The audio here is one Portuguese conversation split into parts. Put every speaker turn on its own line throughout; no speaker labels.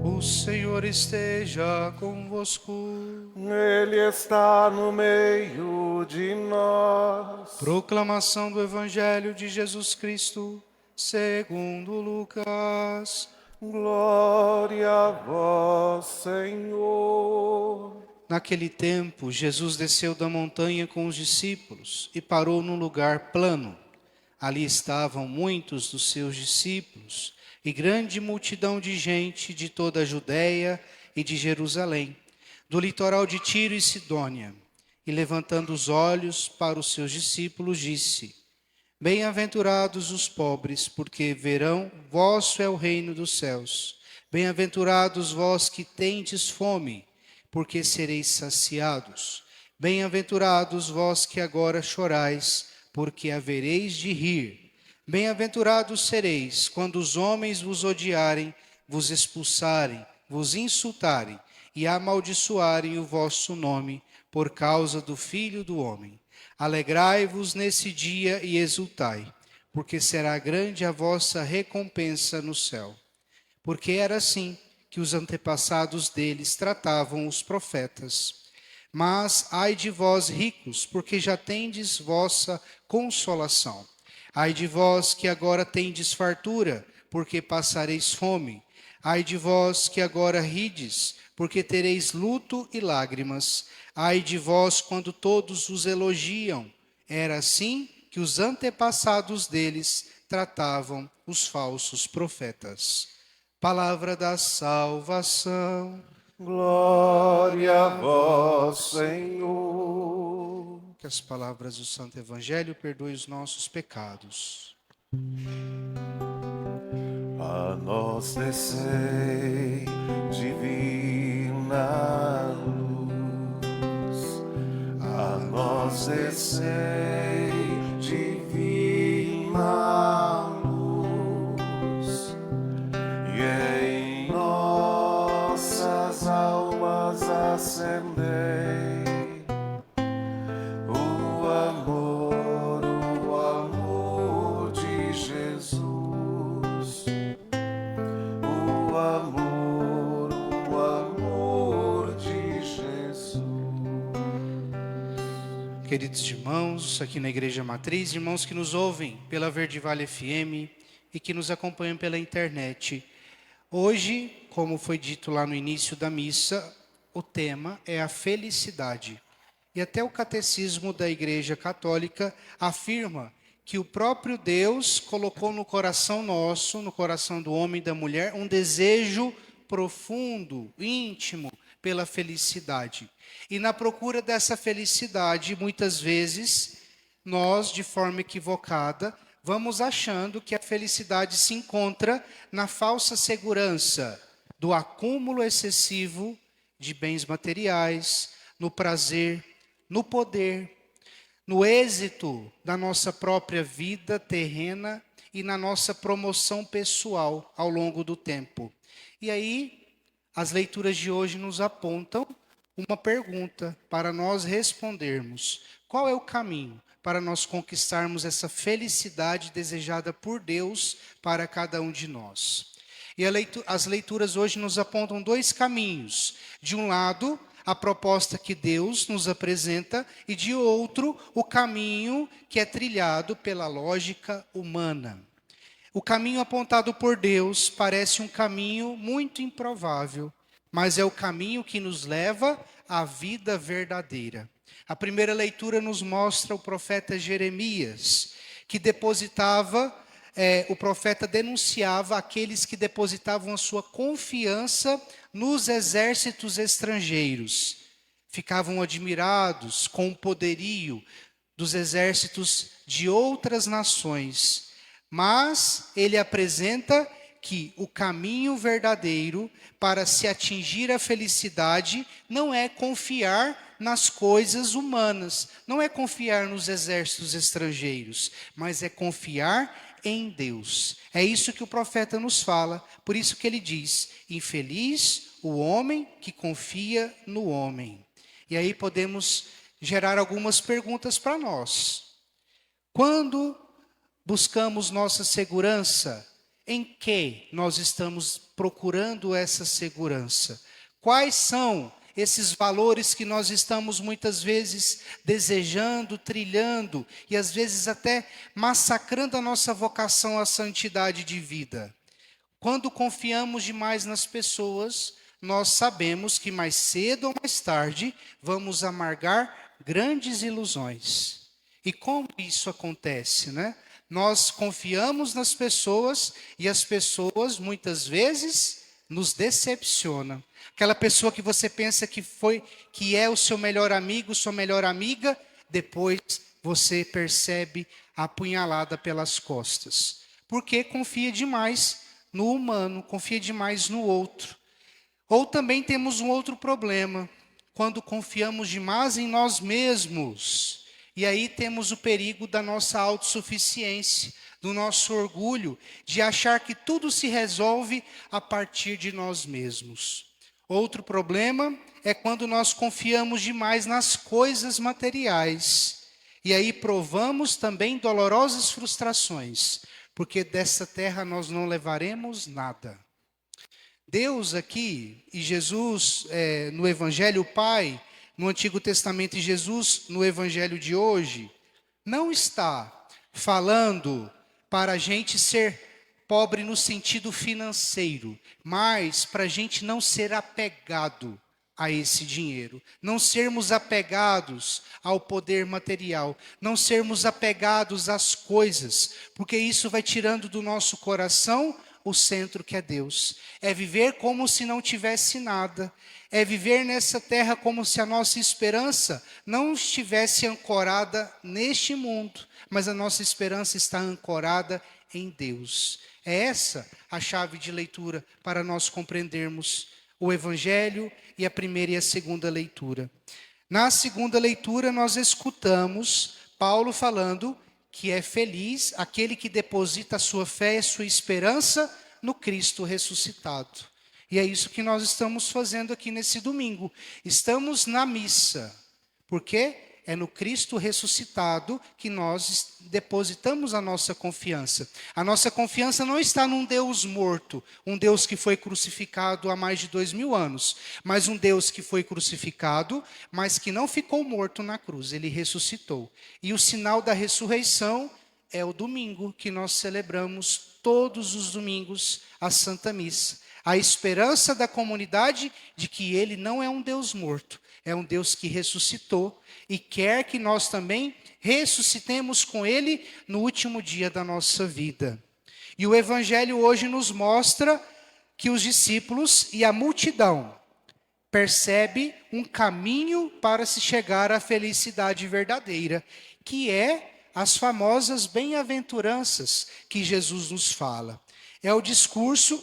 O Senhor esteja convosco.
Ele está no meio de nós.
Proclamação do Evangelho de Jesus Cristo, segundo Lucas.
Glória a vós, Senhor.
Naquele tempo, Jesus desceu da montanha com os discípulos e parou num lugar plano. Ali estavam muitos dos seus discípulos e grande multidão de gente de toda a Judéia e de Jerusalém, do litoral de Tiro e Sidônia. E levantando os olhos para os seus discípulos, disse: Bem-aventurados os pobres, porque verão, vosso é o reino dos céus. Bem-aventurados vós que tendes fome, porque sereis saciados. Bem-aventurados vós que agora chorais, porque havereis de rir. Bem-aventurados sereis quando os homens vos odiarem, vos expulsarem, vos insultarem e amaldiçoarem o vosso nome por causa do Filho do Homem. Alegrai-vos nesse dia e exultai, porque será grande a vossa recompensa no céu. Porque era assim que os antepassados deles tratavam os profetas. Mas ai de vós ricos, porque já tendes vossa consolação. Ai de vós que agora tendes fartura, porque passareis fome. Ai de vós que agora rides, porque tereis luto e lágrimas. Ai de vós quando todos os elogiam. Era assim que os antepassados deles tratavam os falsos profetas. Palavra da salvação.
Glória a vós, Senhor.
Que as palavras do Santo Evangelho perdoem os nossos pecados.
A nós descei, divina luz. A nós descei, divina luz. E em nossas almas acendei o amor de Jesus. O amor de Jesus.
Queridos irmãos, aqui na Igreja Matriz, irmãos que nos ouvem pela Verde Vale FM e que nos acompanham pela internet. Hoje, como foi dito lá no início da missa, o tema é a felicidade. E até o Catecismo da Igreja Católica afirma que o próprio Deus colocou no coração nosso, no coração do homem e da mulher, um desejo profundo, íntimo, pela felicidade. E na procura dessa felicidade, muitas vezes, nós, de forma equivocada, vamos achando que a felicidade se encontra na falsa segurança do acúmulo excessivo de bens materiais, no prazer, no poder, no êxito da nossa própria vida terrena e na nossa promoção pessoal ao longo do tempo. E aí, as leituras de hoje nos apontam uma pergunta para nós respondermos: qual é o caminho para nós conquistarmos essa felicidade desejada por Deus para cada um de nós? E as leituras hoje nos apontam dois caminhos. De um lado, a proposta que Deus nos apresenta, e de outro, o caminho que é trilhado pela lógica humana. O caminho apontado por Deus parece um caminho muito improvável, mas é o caminho que nos leva à vida verdadeira. A primeira leitura nos mostra o profeta Jeremias, que o profeta denunciava aqueles que depositavam a sua confiança nos exércitos estrangeiros. Ficavam admirados com o poderio dos exércitos de outras nações. Mas ele apresenta que o caminho verdadeiro para se atingir a felicidade não é confiar nas coisas humanas, não é confiar nos exércitos estrangeiros, mas é confiar em Deus. É isso que o profeta nos fala, por isso que ele diz: infeliz o homem que confia no homem. E aí podemos gerar algumas perguntas para nós. Quando buscamos nossa segurança, em que nós estamos procurando essa segurança? Quais são esses valores que nós estamos muitas vezes desejando, trilhando e às vezes até massacrando a nossa vocação à santidade de vida? Quando confiamos demais nas pessoas, nós sabemos que mais cedo ou mais tarde vamos amargar grandes ilusões. E como isso acontece, né? Nós confiamos nas pessoas e as pessoas muitas vezes nos decepcionam. Aquela pessoa que você pensa que é o seu melhor amigo, sua melhor amiga, depois você percebe a apunhalada pelas costas. Porque confia demais no humano, confia demais no outro. Ou também temos um outro problema, quando confiamos demais em nós mesmos. E aí temos o perigo da nossa autossuficiência, do nosso orgulho, de achar que tudo se resolve a partir de nós mesmos. Outro problema é quando nós confiamos demais nas coisas materiais. E aí provamos também dolorosas frustrações, porque dessa terra nós não levaremos nada. Deus aqui, e Jesus no Evangelho, o Pai, no Antigo Testamento, e Jesus no Evangelho de hoje, não está falando para a gente ser pobre no sentido financeiro, mas para a gente não ser apegado a esse dinheiro, não sermos apegados ao poder material, não sermos apegados às coisas, porque isso vai tirando do nosso coração o centro que é Deus. É viver como se não tivesse nada, é viver nessa terra como se a nossa esperança não estivesse ancorada neste mundo, mas a nossa esperança está ancorada em Deus. É essa a chave de leitura para nós compreendermos o Evangelho e a primeira e a segunda leitura. Na segunda leitura nós escutamos Paulo falando que é feliz aquele que deposita a sua fé e a sua esperança no Cristo ressuscitado. E é isso que nós estamos fazendo aqui nesse domingo. Estamos na missa, porque é no Cristo ressuscitado que nós depositamos a nossa confiança. A nossa confiança não está num Deus morto, um Deus que foi crucificado há mais de 2000 anos, mas um Deus que foi crucificado, mas que não ficou morto na cruz, ele ressuscitou. E o sinal da ressurreição é o domingo que nós celebramos todos os domingos a Santa Missa. A esperança da comunidade de que ele não é um Deus morto, é um Deus que ressuscitou e quer que nós também ressuscitemos com ele no último dia da nossa vida. E o Evangelho hoje nos mostra que os discípulos e a multidão percebe um caminho para se chegar à felicidade verdadeira, que é as famosas bem-aventuranças que Jesus nos fala. É o discurso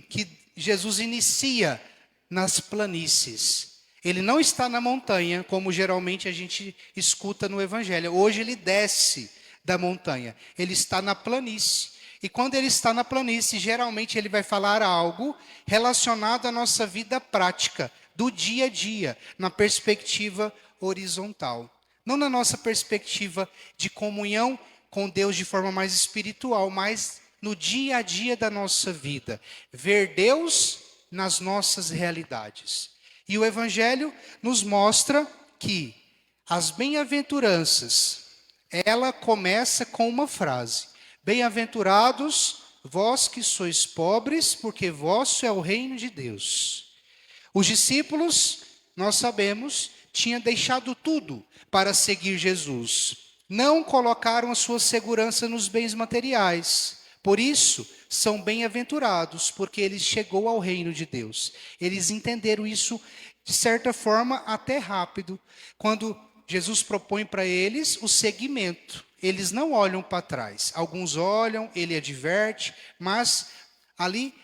que Jesus inicia nas planícies. Ele não está na montanha, como geralmente a gente escuta no Evangelho. Hoje ele desce da montanha. Ele está na planície. E quando ele está na planície, geralmente ele vai falar algo relacionado à nossa vida prática, do dia a dia, na perspectiva horizontal. Não na nossa perspectiva de comunhão com Deus de forma mais espiritual, mas no dia a dia da nossa vida. Ver Deus nas nossas realidades. E o Evangelho nos mostra que as bem-aventuranças, ela começa com uma frase: bem-aventurados vós que sois pobres, porque vosso é o reino de Deus. Os discípulos, nós sabemos, tinham deixado tudo para seguir Jesus. Não colocaram a sua segurança nos bens materiais. Por isso, são bem-aventurados, porque eles chegou ao reino de Deus. Eles entenderam isso, de certa forma, até rápido. Quando Jesus propõe para eles o seguimento. Eles não olham para trás. Alguns olham, ele adverte, mas ali,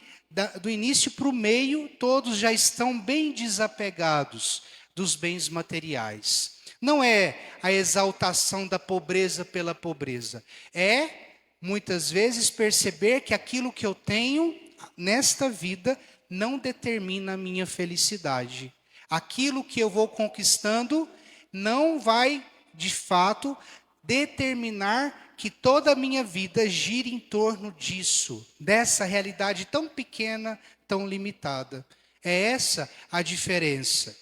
do início para o meio, todos já estão bem desapegados dos bens materiais. Não é a exaltação da pobreza pela pobreza. É muitas vezes perceber que aquilo que eu tenho nesta vida não determina a minha felicidade. Aquilo que eu vou conquistando não vai, de fato, determinar que toda a minha vida gire em torno disso, dessa realidade tão pequena, tão limitada. É essa a diferença.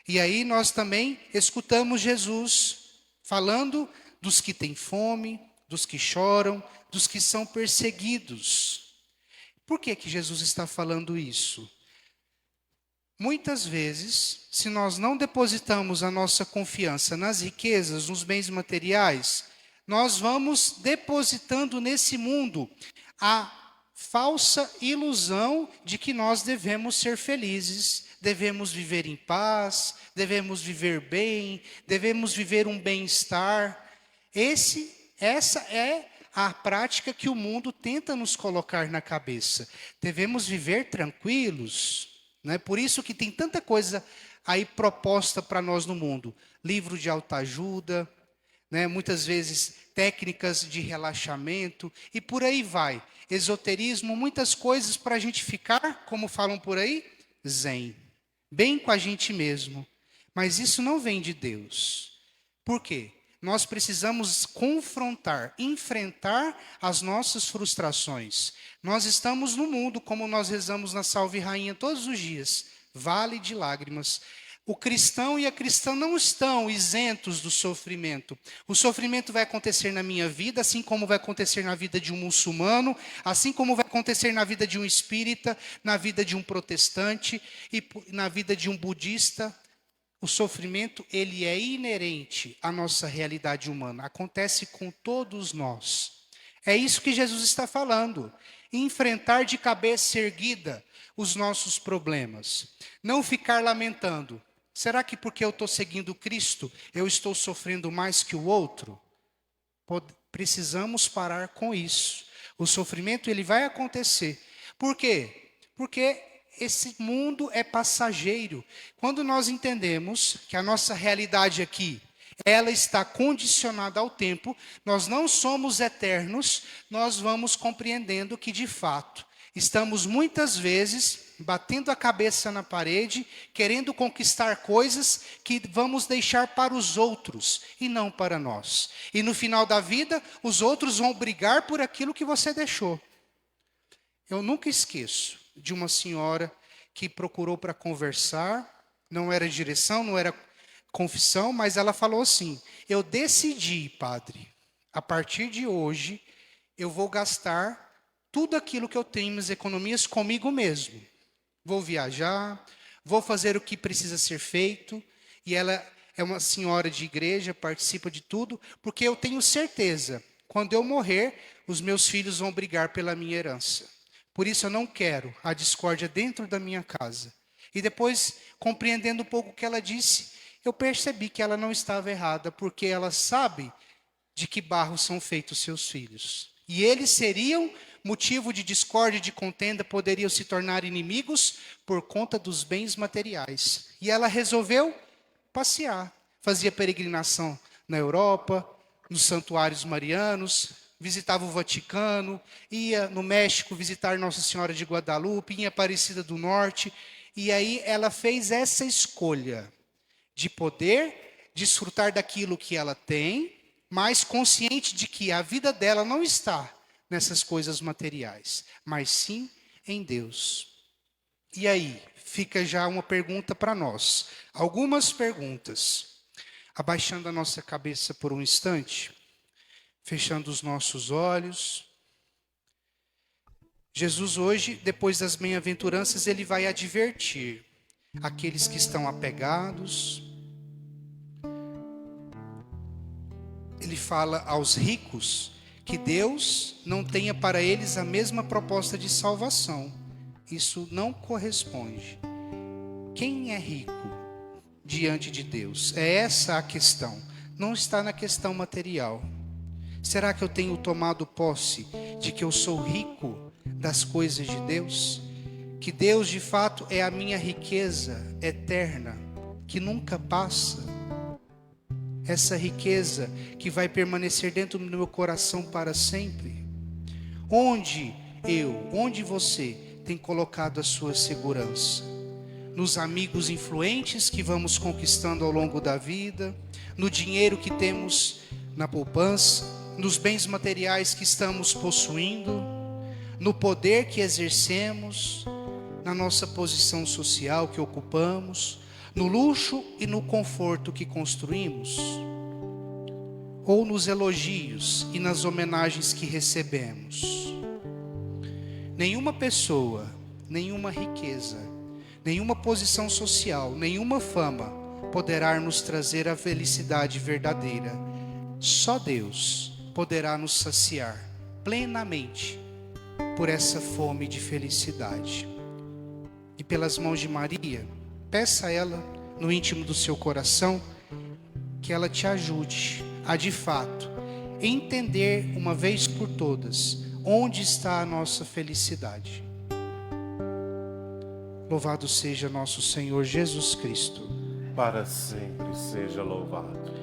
E aí nós também escutamos Jesus falando dos que têm fome, dos que choram, dos que são perseguidos. Por que que Jesus está falando isso? Muitas vezes, se nós não depositamos a nossa confiança nas riquezas, nos bens materiais, nós vamos depositando nesse mundo a falsa ilusão de que nós devemos ser felizes, devemos viver em paz, devemos viver bem, devemos viver um bem-estar. Essa é a prática que o mundo tenta nos colocar na cabeça. Devemos viver tranquilos, né? Por isso que tem tanta coisa aí proposta para nós no mundo. Livro de autoajuda, né? Muitas vezes técnicas de relaxamento e por aí vai. Esoterismo, muitas coisas para a gente ficar, como falam por aí, zen. Bem com a gente mesmo. Mas isso não vem de Deus. Por quê? Nós precisamos confrontar, enfrentar as nossas frustrações. Nós estamos no mundo, como nós rezamos na Salve Rainha todos os dias, vale de lágrimas. O cristão e a cristã não estão isentos do sofrimento. O sofrimento vai acontecer na minha vida, assim como vai acontecer na vida de um muçulmano, assim como vai acontecer na vida de um espírita, na vida de um protestante e na vida de um budista. O sofrimento, ele é inerente à nossa realidade humana. Acontece com todos nós. É isso que Jesus está falando. Enfrentar de cabeça erguida os nossos problemas. Não ficar lamentando. Será que porque eu estou seguindo Cristo, eu estou sofrendo mais que o outro? Precisamos parar com isso. O sofrimento, ele vai acontecer. Por quê? Porque esse mundo é passageiro. Quando nós entendemos que a nossa realidade aqui, ela está condicionada ao tempo, nós não somos eternos, nós vamos compreendendo que, de fato, estamos muitas vezes batendo a cabeça na parede, querendo conquistar coisas que vamos deixar para os outros e não para nós. E no final da vida, os outros vão brigar por aquilo que você deixou. Eu nunca esqueço de uma senhora que procurou para conversar, não era direção, não era confissão, mas ela falou assim: eu decidi, padre, a partir de hoje, eu vou gastar tudo aquilo que eu tenho, minhas economias, comigo mesmo. Vou viajar, vou fazer o que precisa ser feito. E ela é uma senhora de igreja, participa de tudo, porque eu tenho certeza, quando eu morrer, os meus filhos vão brigar pela minha herança. Por isso eu não quero a discórdia dentro da minha casa. E depois, compreendendo um pouco o que ela disse, eu percebi que ela não estava errada, porque ela sabe de que barro são feitos seus filhos. E eles seriam motivo de discórdia, de contenda, poderiam se tornar inimigos por conta dos bens materiais. E ela resolveu passear. Fazia peregrinação na Europa, nos santuários marianos, visitava o Vaticano, ia no México visitar Nossa Senhora de Guadalupe, em Aparecida do Norte. E aí ela fez essa escolha de poder desfrutar daquilo que ela tem, mas consciente de que a vida dela não está nessas coisas materiais, mas sim em Deus. E aí, fica já uma pergunta para nós. Algumas perguntas. Abaixando a nossa cabeça por um instante, fechando os nossos olhos. Jesus hoje, depois das bem-aventuranças, ele vai advertir aqueles que estão apegados. Ele fala aos ricos que Deus não tenha para eles a mesma proposta de salvação. Isso não corresponde. Quem é rico diante de Deus? É essa a questão. Não está na questão material. Será que eu tenho tomado posse de que eu sou rico das coisas de Deus? Que Deus de fato é a minha riqueza eterna, que nunca passa? Essa riqueza que vai permanecer dentro do meu coração para sempre? Onde você tem colocado a sua segurança? Nos amigos influentes que vamos conquistando ao longo da vida? No dinheiro que temos na poupança? nos bens materiais que estamos possuindo, no poder que exercemos, na nossa posição social que ocupamos, no luxo e no conforto que construímos, ou nos elogios e nas homenagens que recebemos. Nenhuma pessoa, nenhuma riqueza, nenhuma posição social, nenhuma fama poderá nos trazer a felicidade verdadeira. Só Deus poderá nos saciar plenamente por essa fome de felicidade. E pelas mãos de Maria, peça a ela, no íntimo do seu coração, que ela te ajude a, de fato, entender uma vez por todas onde está a nossa felicidade. Louvado seja nosso Senhor Jesus Cristo.
Para sempre seja louvado.